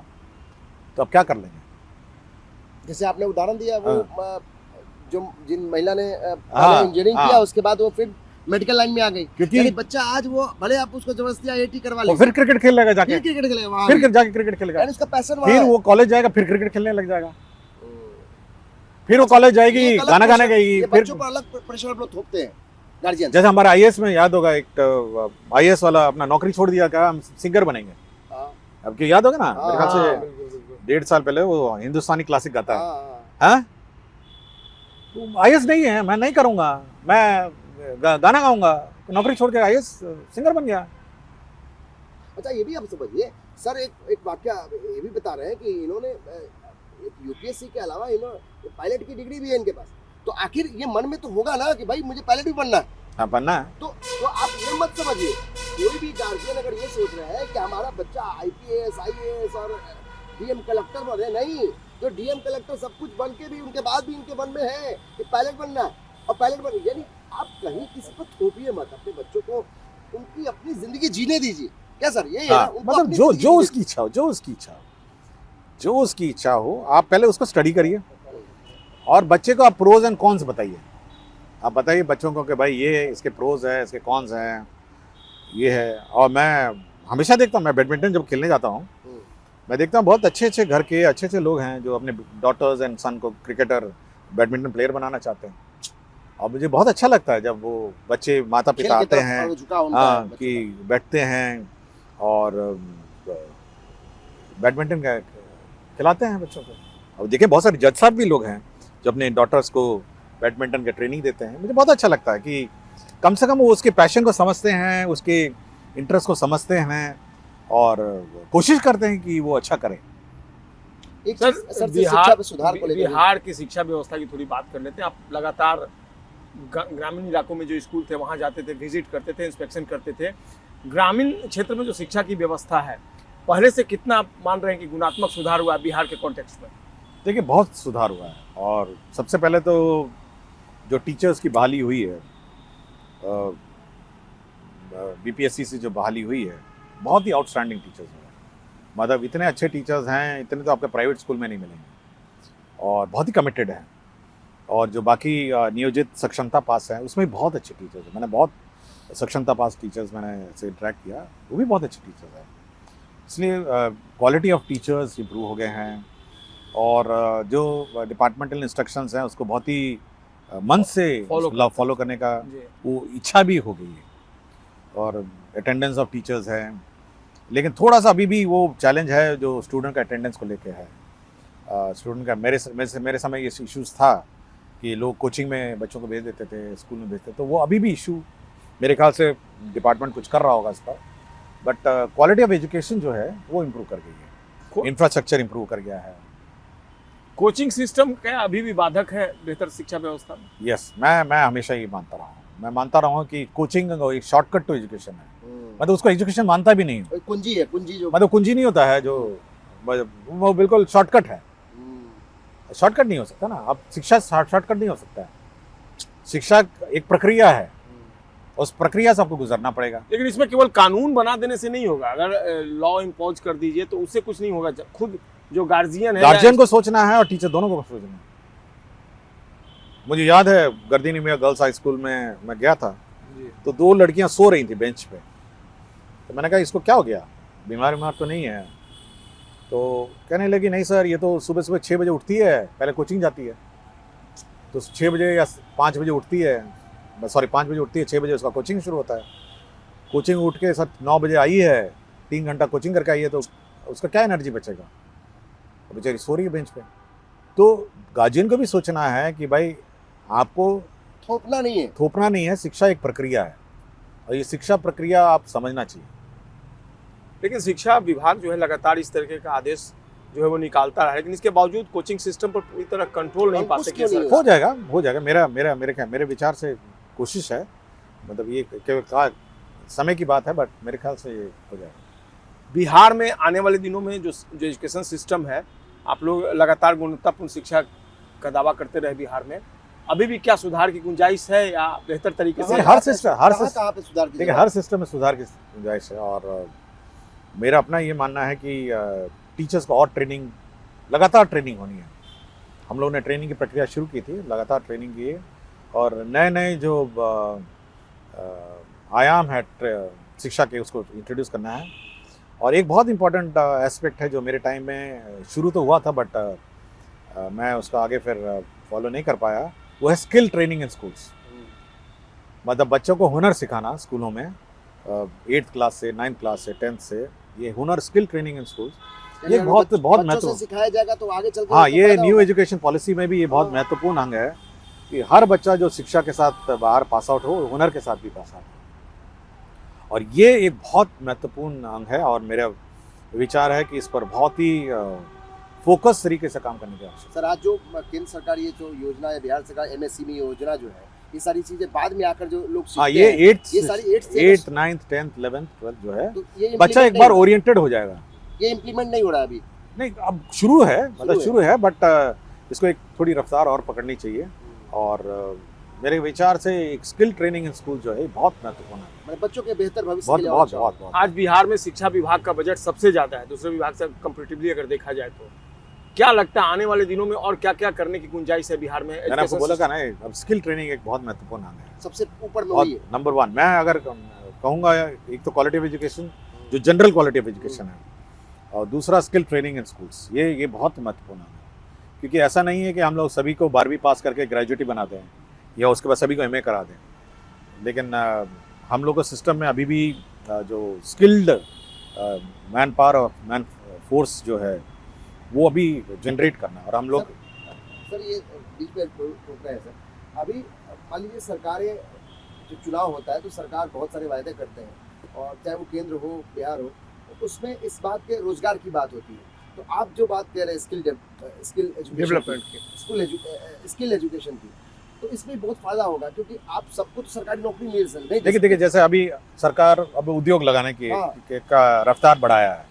तो अब क्या कर लेंगे? जैसे आपने उदाहरण दिया वो जो जिन महिला ने हाँ, इंजीनियरिंग हाँ। किया उसके बाद वो फिर मेडिकल लाइन में आ गई, क्योंकि यानी बच्चा आज वो भले आप उसको जबरदस्ती आईआईटी करवा वो लीजिए, फिर क्रिकेट खेल लेगा जाके, फिर क्रिकेट खेलेगा वहाँ फिर भी। जाके क्रिकेट खेलेगा, यानी उसका पैशन वहाँ फिर है। वो कॉलेज जाएगा फिर क्रिकेट खेलने लग जाएगा, फिर वो कॉलेज जाएगी ये एक अलग गाना गाने प्रेशर- गई, ये फिर बच्चों पर अलग प्रेशर आप लोग थोपते हैं गार्जियन। जैसे हमारा आईएएस में याद होगा, एक आईएएस वाला अपना नौकरी छोड़ दिया, कहा हम सिंगर बनेंगे। अब क्या याद होगा ना, मेरे ख्याल हाँ, से 1.5 साल पहले वो हिंदुस्तानी क्लासिक गाता है। हाँ, हाँ, तो आईएएस नहीं है, मैं नहीं करूंगा, मैं गाना गाऊंगा, नौकरी छोड़ के आईएएस सिंगर बन गया। अच्छा ये भी आप समझिए सर, एक वाक्य ये भी बता रहे हैं कि इन्होंने यूपीएससी के अलावा इन्होंने पायलट की डिग्री भी है इनके पास, तो आखिर ये मन में तो होगा ना कि भाई मुझे पायलट भी बनना है। हाँ, बनना है। तो आप ये मत समझिए, कोई भी गार्जियन अगर ये सोच रहा है कि हमारा बच्चा आईपीएस आईएएस और डीएम कलेक्टर बने, नहीं, जो डीएम कलेक्टर सब कुछ बन के भी उनके बाद भी इनके मन में है कि पायलट बनना है, और पायलट बन, यानी आप कहीं किसी को थोपिए मत, अपने बच्चों को उनकी अपनी जिंदगी जीने दीजिए। क्या सर ये है ना? हाँ, उनको मतलब अपनी जो जिंदगी जो जीने उसकी इच्छा हो, जो उसकी इच्छा हो, जो उसकी इच्छा हो, आप पहले उसको स्टडी करिए और बच्चे को आप प्रोज एंड कॉन्स बताइए। आप बताइए बच्चों को कि भाई ये इसके प्रोज है, इसके कॉन्स हैं, ये है। और मैं हमेशा देखता हूँ, मैं बैडमिंटन जब खेलने जाता हूँ, मैं देखता हूँ बहुत अच्छे अच्छे घर के अच्छे अच्छे लोग हैं जो अपने डॉटर्स एंड सन को क्रिकेटर बैडमिंटन प्लेयर बनाना चाहते हैं। और मुझे बहुत अच्छा लगता है जब वो बच्चे माता खेल पिता की आते तरफ हैं, झुकाव उनका हाँ, बच्चों कि बैठते हैं और बैडमिंटन का खिलाते हैं बच्चों को। और देखिए बहुत सारे जज साहब भी लोग हैं जो अपने डॉटर्स को बैडमिंटन का ट्रेनिंग देते हैं। मुझे बहुत अच्छा लगता है कि कम से कम वो उसके पैशन को समझते हैं, उसके इंटरेस्ट को समझते हैं और कोशिश करते हैं कि वो अच्छा करें। एक सर, चीज़- सर शिक्षा पे सुधार को लेकर बिहार की शिक्षा व्यवस्था की थोड़ी बात कर लेते हैं। आप लगातार ग्रामीण इलाकों में जो स्कूल थे वहाँ जाते थे, विजिट करते थे, इंस्पेक्शन करते थे। ग्रामीण क्षेत्र में जो शिक्षा की व्यवस्था है पहले से कितना आप मान रहे हैं कि गुणात्मक सुधार हुआ है बिहार के कॉन्टेक्स्ट में? देखिए बहुत सुधार हुआ है। और सबसे पहले तो जो टीचर्स की बहाली हुई है, बीपीएससी से जो बहाली हुई है, बहुत ही आउटस्टैंडिंग टीचर्स हैं। मतलब इतने अच्छे टीचर्स हैं, इतने तो आपके प्राइवेट स्कूल में नहीं मिलेंगे, और बहुत ही कमिटेड हैं। और जो बाकी नियोजित सक्षमता पास हैं उसमें भी बहुत अच्छे टीचर्स हैं। मैंने बहुत सक्षमता पास टीचर्स मैंने से इंटरेक्ट किया, वो भी बहुत अच्छे टीचर्स हैं। इसलिए क्वालिटी ऑफ टीचर्स इम्प्रूव हो गए हैं। और जो डिपार्टमेंटल इंस्ट्रक्शंस हैं उसको बहुत ही मन से फॉलो करने का वो इच्छा भी हो गई है। और अटेंडेंस ऑफ टीचर्स है, लेकिन थोड़ा सा अभी भी वो चैलेंज है जो स्टूडेंट का अटेंडेंस को लेके है। स्टूडेंट का मेरे समय ये इश्यूज़ था कि लोग कोचिंग में बच्चों को भेज देते थे, स्कूल में भेजते, तो वो अभी भी इशू मेरे ख्याल से डिपार्टमेंट कुछ कर रहा होगा इस पर। बट क्वालिटी ऑफ एजुकेशन जो है वो इम्प्रूव कर गई है, इंफ्रास्ट्रक्चर इम्प्रूव कर गया है। कोचिंग सिस्टम क्या अभी भी बाधक है बेहतर शिक्षा व्यवस्था में? यस, मैं हमेशा ये मानता रहा हूँ। मैं मानता रहा हूँ कि कोचिंग एक शॉर्टकट टू एजुकेशन है। मैं तो उसको एजुकेशन मानता भी नहीं हूँ। कुंजी है, कुंजी जो मतलब कुंजी नहीं होता है जो, वो बिल्कुल शॉर्टकट है। शॉर्टकट नहीं हो सकता ना, अब शिक्षा शॉर्टकट नहीं हो सकता है। शिक्षा एक प्रक्रिया है, उस प्रक्रिया से आपको गुजरना पड़ेगा। लेकिन इसमें केवल कानून बना देने से नहीं होगा। अगर लॉ इम्पोज कर दीजिए तो उससे कुछ नहीं होगा। खुद जो गार्जियन है, गार्जियन को सोचना है और टीचर दोनों को सोचना है। मुझे याद है गर्दीनी में गर्ल्स हाई स्कूल में मैं गया था, तो 2 लड़कियां सो रही थी बेंच पे। तो मैंने कहा इसको क्या हो गया, बीमार तो नहीं है? तो कहने लगी नहीं सर, ये तो सुबह सुबह 6 बजे उठती है, पहले कोचिंग जाती है, तो 6 बजे या 5 बजे उठती है, 5 बजे उठती है, 6 बजे उसका कोचिंग शुरू होता है। कोचिंग उठ के सर 9 बजे आई है, 3 घंटा कोचिंग करके आई है, तो उसका क्या एनर्जी बचेगा? बेचारी सो रही है बेंच पे। तो गार्जियन को भी सोचना है कि भाई आपको थोपना नहीं है, शिक्षा एक प्रक्रिया है और ये शिक्षा प्रक्रिया आप समझना चाहिए। लेकिन शिक्षा विभाग जो है लगातार इस तरीके का आदेश जो है वो निकालता रहा है, लेकिन इसके बावजूद कोचिंग सिस्टम पर पूरी तरह कंट्रोल नहीं पाते क्यों नहीं सरकार। हो जाएगा। मेरे विचार से कोशिश है, मतलब ये केवल समय की बात है, बट मेरे ख्याल से ये हो जाएगा। बिहार में आने वाले दिनों में जो एजुकेशन सिस्टम है, आप लोग लगातार गुणवत्तापूर्ण शिक्षा का दावा करते रहे बिहार में, अभी भी क्या सुधार की गुंजाइश है या बेहतर तरीके से? कहाँ पे सुधार की देखिए हर सिस्टम में सुधार की गुंजाइश है और मेरा अपना ये मानना है कि टीचर्स को और ट्रेनिंग, लगातार ट्रेनिंग होनी है। हम लोगों ने ट्रेनिंग की प्रक्रिया शुरू की थी, लगातार ट्रेनिंग की है और नए जो आयाम है शिक्षा के, उसको इंट्रोड्यूस करना है। और एक बहुत इंपॉर्टेंट एस्पेक्ट है जो मेरे टाइम में शुरू तो हुआ था, बट मैं उसका आगे फिर फॉलो नहीं कर पाया, वो है स्किल ट्रेनिंग इन स्कूल्स। मतलब बच्चों को हुनर सिखाना स्कूलों में, 8th क्लास से, 9th क्लास से, 10th से, ये हुनर स्किल ट्रेनिंग इन स्कूल्स ये बहुत महत्वपूर्ण सिखाया जाएगा तो आगे चलकर। हाँ, ये न्यू एजुकेशन पॉलिसी में भी ये बहुत महत्वपूर्ण अंग है कि हर बच्चा जो शिक्षा के साथ बाहर पास आउट हो, हुनर के साथ भी पास आउट हो, और ये एक बहुत महत्वपूर्ण अंग है। और मेरा विचार है कि इस पर बहुत ही फोकस तरीके से काम करने की आवश्यकता है। सर, आज जो केंद्र सरकार ये जो योजना है, बिहार सरकार MSME योजना जो है, ये सारी चीजें बाद में आकर जो लोग सीखते हाँ, ये हैं, ये सारी 8th 9th 10th 11th 12th जो है, तो ये बच्चा एक बार ओरिएंटेड हो जाएगा। ये इम्प्लीमेंट नहीं हो रहा है अभी। नहीं, अब शुरू है, मतलब शुरू है, बट इसको एक थोड़ी रफ्तार और पकड़नी चाहिए। और मेरे विचार से एक स्किल ट्रेनिंग इन स्कूल जो है बहुत महत्वपूर्ण है, मतलब बच्चों के बेहतर भविष्य बहुत के लिए। बहुत बहुत बहुत। आज बिहार में शिक्षा विभाग का बजट सबसे ज्यादा है, दूसरे विभाग से कंपैरेटिवली अगर देखा जाए तो क्या लगता है आने वाले दिनों में और क्या क्या करने की गुंजाइश है बिहार में? मैंने आपको बोला था ना, अब स्किल ट्रेनिंग एक बहुत महत्वपूर्ण अंग है, सबसे ऊपर में बहुत वही है। नंबर 1 मैं अगर कहूँगा, एक तो क्वालिटी ऑफ एजुकेशन, जो जनरल क्वालिटी ऑफ एजुकेशन है, और दूसरा स्किल ट्रेनिंग इन स्कूल्स, ये बहुत महत्वपूर्ण है। क्योंकि ऐसा नहीं है कि हम लोग सभी को 12वीं पास करके ग्रेजुएट बना दें या उसके बाद सभी को MA करा दें, लेकिन हम लोग का सिस्टम में अभी भी जो स्किल्ड मैन पावर और मैन फोर्स जो है वो अभी जनरेट करना है। और हम लोग सर ये बीच में रोक रहे हैं सर, अभी मान लीजिए सरकारें जो चुनाव होता है तो सरकार बहुत सारे वायदे करते हैं, और चाहे वो केंद्र हो बिहार हो, तो उसमें इस बात के रोजगार की बात होती है। तो आप जो बात कह रहे हैं स्किल डेवलपमेंट की, स्किल एजुकेशन की, तो इसमें बहुत फायदा होगा, क्योंकि आप सबको तो सरकारी नौकरी नहीं दे सकते। देखिए जैसे अभी सरकार अब उद्योग लगाने की का रफ्तार बढ़ाया है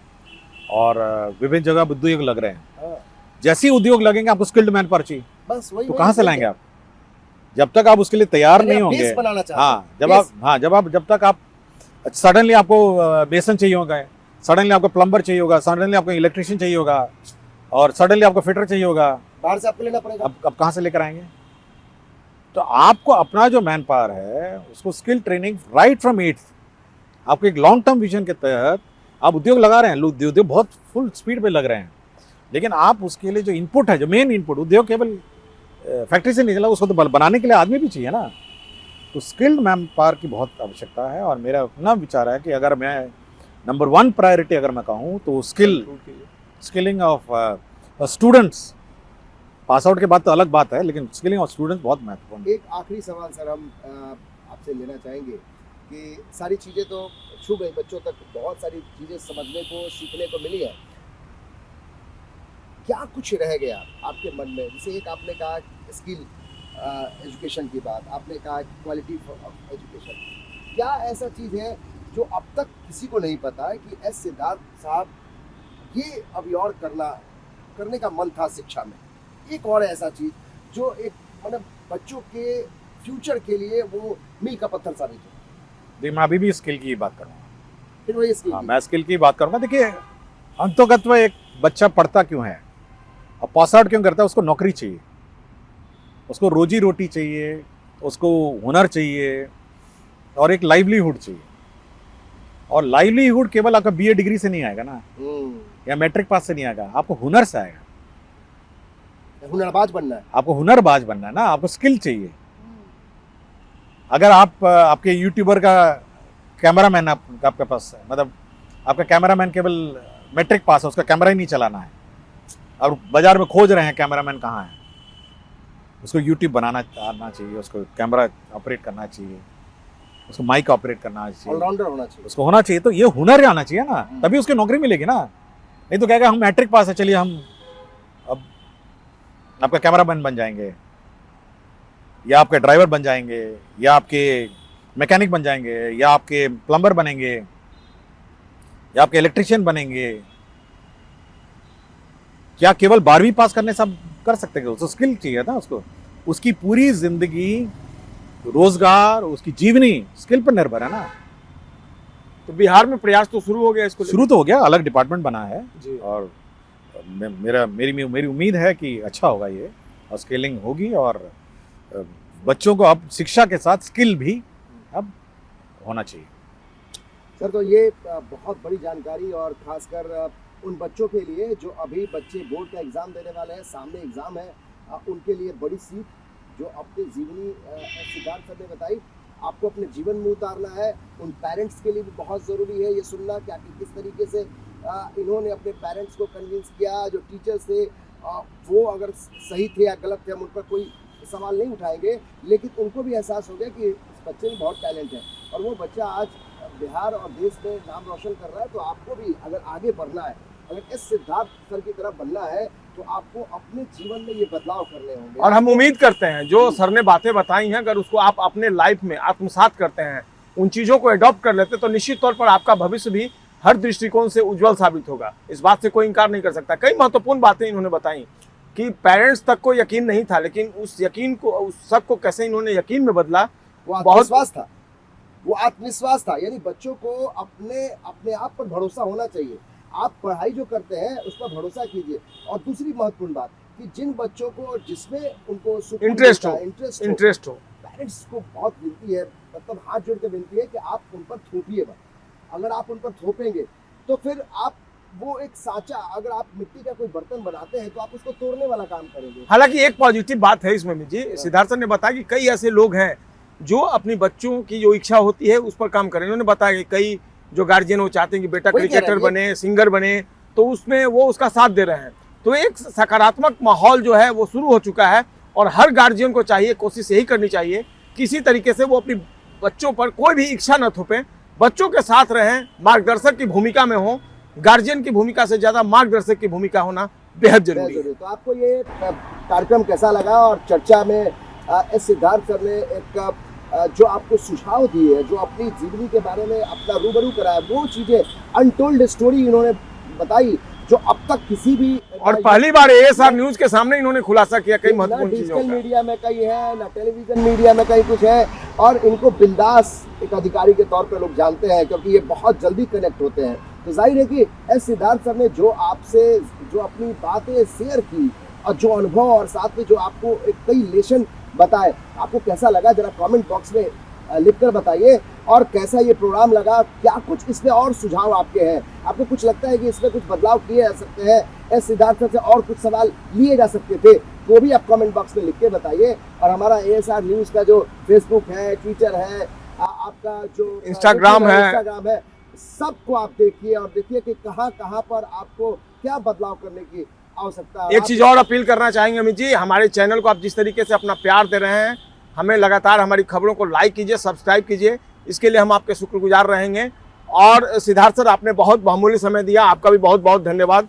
और विभिन्न जगह उद्योग लग रहे हैं। जैसे ही उद्योग लगेंगे आपको स्किल्ड मैन पावर चाहिए, बस वही तो कहाँ से लाएंगे आप? जब तक आप उसके लिए तैयार नहीं होंगे, जब तक आप सडनली आपको बेसन चाहिए होगा, सडनली आपको प्लम्बर चाहिए होगा, सडनली आपको इलेक्ट्रिशियन चाहिए होगा, और सडनली आपको फिटर चाहिए होगा, बाहर से आपको लेना पड़ेगा। अब कहाँ से लेकर आएंगे? तो आपको अपना जो मैन पावर है उसको skill training right from 8th, आपको एक लॉन्ग टर्म विजन के तहत आप उद्योग लगा रहे हैं, उद्योग बहुत फुल स्पीड पे लग रहे हैं, लेकिन आप उसके लिए जो इनपुट है, जो मेन इनपुट, उद्योग केवल फैक्ट्री से निकला, उसको तो बनाने के लिए आदमी भी चाहिए ना। तो स्किल्ड मैन पावर की बहुत आवश्यकता है। और मेरा अपना विचार है कि अगर मैं नंबर 1 प्रायोरिटी अगर मैं कहूँ तो skilling of students, pass out के बाद तो अलग बात है, लेकिन स्किलिंग ऑफ स्टूडेंट्स बहुत महत्वपूर्ण है। एक आखिरी सवाल सर हम आपसे लेना चाहेंगे कि सारी चीज़ें तो छू गई, बच्चों तक बहुत सारी चीज़ें समझने को, सीखने को मिली है, क्या कुछ रह गया आपके मन में? जैसे एक आपने कहा स्किल एजुकेशन की बात, आपने कहा क्वालिटी ऑफ एजुकेशन, क्या ऐसा चीज़ है जो अब तक किसी को नहीं पता है कि एस सिद्धार्थ साहब ये अभी और करने का मन था शिक्षा में? एक और ऐसा चीज़ जो एक मतलब बच्चों के फ्यूचर के लिए वो मील का पत्थर साबित हो। देखिए मैं अभी भी स्किल की बात करूँगा। फिर वही स्किल हाँ, मैं स्किल की बात करूँगा। देखिए अंतोगत्व एक बच्चा पढ़ता क्यों है और पास आउट क्यों करता है? उसको नौकरी चाहिए, उसको रोजी रोटी चाहिए, उसको हुनर चाहिए और एक लाइवलीहुड चाहिए। और लाइवलीहुड केवल आपका बीए डिग्री से नहीं आएगा ना, या मैट्रिक पास से नहीं आएगा, आपको हुनर से आएगा। हुनरबाज बनना है। आपको हुनरबाज बनना है ना, आपको स्किल चाहिए। अगर आप आपके यूट्यूबर का कैमरामैन आपके पास है, मतलब आपका कैमरामैन केवल मैट्रिक पास है, उसका कैमरा ही नहीं चलाना है, और बाजार में खोज रहे हैं कैमरामैन कहाँ है, उसको यूट्यूब बनाना आना चाहिए, उसको कैमरा ऑपरेट करना चाहिए, उसको माइक ऑपरेट करना चाहिए, ऑलराउंडर होना चाहिए, उसको होना चाहिए। तो ये हुनर आना चाहिए ना, तभी उसकी नौकरी मिलेगी ना। नहीं तो कहेगा हम मैट्रिक पास है, चलिए हम अब आपका कैमरामैन बन जाएंगे, या आपके ड्राइवर बन जाएंगे, या आपके मैकेनिक बन जाएंगे, या आपके प्लम्बर बनेंगे, या आपके इलेक्ट्रिशियन बनेंगे। क्या केवल 12वीं पास करने सब कर सकते हैं? उसको स्किल चाहिए था, उसको उसकी पूरी जिंदगी रोजगार, उसकी जीवनी स्किल पर निर्भर है ना। तो बिहार में प्रयास तो शुरू हो गया इसको शुरू तो हो गया, अलग डिपार्टमेंट बना है जी। और मेरी उम्मीद है कि अच्छा होगा ये, और स्केलिंग होगी, और बच्चों को अब शिक्षा के साथ स्किल भी अब होना चाहिए। सर तो ये बहुत बड़ी जानकारी, और खासकर उन बच्चों के लिए जो अभी बच्चे बोर्ड का एग्ज़ाम देने वाले हैं, सामने एग्ज़ाम है, उनके लिए बड़ी सीख जो अपने जीवनी सिद्धार्थ सर ने बताई, आपको अपने जीवन में उतारना है। उन पेरेंट्स के लिए भी बहुत ज़रूरी है ये सुनना कि आखिर किस तरीके से इन्होंने अपने पेरेंट्स को कन्विंस किया। जो टीचर्स थे वो अगर सही थे या गलत थे, हम उन पर कोई सवाल नहीं उठाएंगे, लेकिन उनको भी एहसास हो गया कि इस बच्चे में बहुत टैलेंट है, और वो बच्चा आज बिहार और देश में नाम रोशन कर रहा है। तो आपको भी अगर आगे बढ़ना है, अगर इस सिद्धार्थ सर की तरफ बनना है, तो आपको अपने जीवन में ये बदलाव करने होंगे। और हम उम्मीद करते हैं जो सर ने बातें बताई हैं, अगर उसको आप अपने लाइफ में आत्मसात करते हैं, उन चीज़ों को एडॉप्ट कर लेते, तो निश्चित तौर पर आपका भविष्य भी हर दृष्टिकोण से उज्जवल साबित होगा। इस बात से कोई इनकार नहीं कर सकता। कई महत्वपूर्ण बातें इन्होंने बताई कि पेरेंट्स तक को यकीन नहीं था, लेकिन उस यकीन को, उस शक को कैसे इन्होंने यकीन में बदला, वो आत्मविश्वास था, वो आत्मविश्वास था। यानी बच्चों को अपने आप पर भरोसा होना चाहिए। आप पढ़ाई जो करते हैं उस पर भरोसा कीजिए। और दूसरी महत्वपूर्ण बात कि जिन बच्चों को जिसमें उनको इंटरेस्ट हो, पेरेंट्स को बहुत विनती है, मतलब हाथ जोड़ के विनती है कि आप उन पर थोपिए मत। अगर आप उन पर थोपेंगे तो फिर आप वो एक साँचा, अगर आप मिट्टी का कोई बर्तन बनाते हैं तो आप उसको तोड़ने वाला काम करेंगे। हालांकि एक पॉजिटिव बात है इसमें जी, सिद्धार्थ सर ने बताया कि कई ऐसे लोग हैं जो अपनी बच्चों की जो इच्छा होती है उस पर काम करें। उन्होंने बताया कि कई जो गार्जियन वो चाहते हैं कि बेटा क्रिकेटर बने, सिंगर बने, तो उसमें वो उसका साथ दे रहे हैं। तो एक सकारात्मक माहौल जो है वो शुरू हो चुका है, और हर गार्जियन को चाहिए, कोशिश यही करनी चाहिए किसी तरीके से वो अपनी बच्चों पर कोई भी इच्छा न थोपें, बच्चों के साथ रहें, मार्गदर्शक की भूमिका में हो। गार्जियन की भूमिका से ज़्यादा मार्गदर्शक की भूमिका होना बेहद जरूरी है। तो आपको ये कार्यक्रम कैसा लगा? और चर्चा में एस सिद्धार्थ सर ने एक जो आपको सुझाव दिए है, जो अपनी जीवनी के बारे में अपना रूबरू कराया, वो चीज़ें अनटोल्ड स्टोरी इन्होंने बताई जो अब तक किसी भी, और पहली बार ASR न्यूज के सामने इन्होंने खुलासा किया कई महत्वपूर्ण चीजों का। डिजिटल मीडिया में कहीं है, ना टेलीविजन मीडिया में कहीं कुछ है, और इनको बिंदास एक अधिकारी के तौर पे लोग जानते हैं, क्योंकि ये बहुत जल्दी कनेक्ट होते हैं। तो जाहिर है कि एस सिद्धार्थ सर ने जो आपसे जो अपनी बातें शेयर की, और जो अनुभव, और साथ में जो आपको एक कई लेसन बताए, आपको कैसा लगा जरा कमेंट बॉक्स में लिखकर बताइए। और कैसा ये प्रोग्राम लगा, क्या कुछ इसमें और सुझाव आपके हैं, आपको कुछ लगता है कि इसमें कुछ बदलाव किए जा सकते हैं, एस सिद्धार्थ सर से और कुछ सवाल लिए जा सकते थे, वो भी आप कमेंट बॉक्स में लिख के बताइए। और हमारा ASR न्यूज़ का जो फेसबुक है, ट्विटर है, आपका जो इंस्टाग्राम है, सबको आप देखिए, और देखिए कि कहाँ कहाँ पर आपको क्या बदलाव करने की आवश्यकता है। एक चीज और अपील करना चाहेंगे अमित जी, हमारे चैनल को आप जिस तरीके से अपना प्यार दे रहे हैं, हमें लगातार हमारी खबरों को लाइक कीजिए, सब्सक्राइब कीजिए, इसके लिए हम आपके शुक्रगुजार रहेंगे। और सिद्धार्थ सर, आपने बहुत बहुमूल्य समय दिया, आपका भी बहुत बहुत धन्यवाद।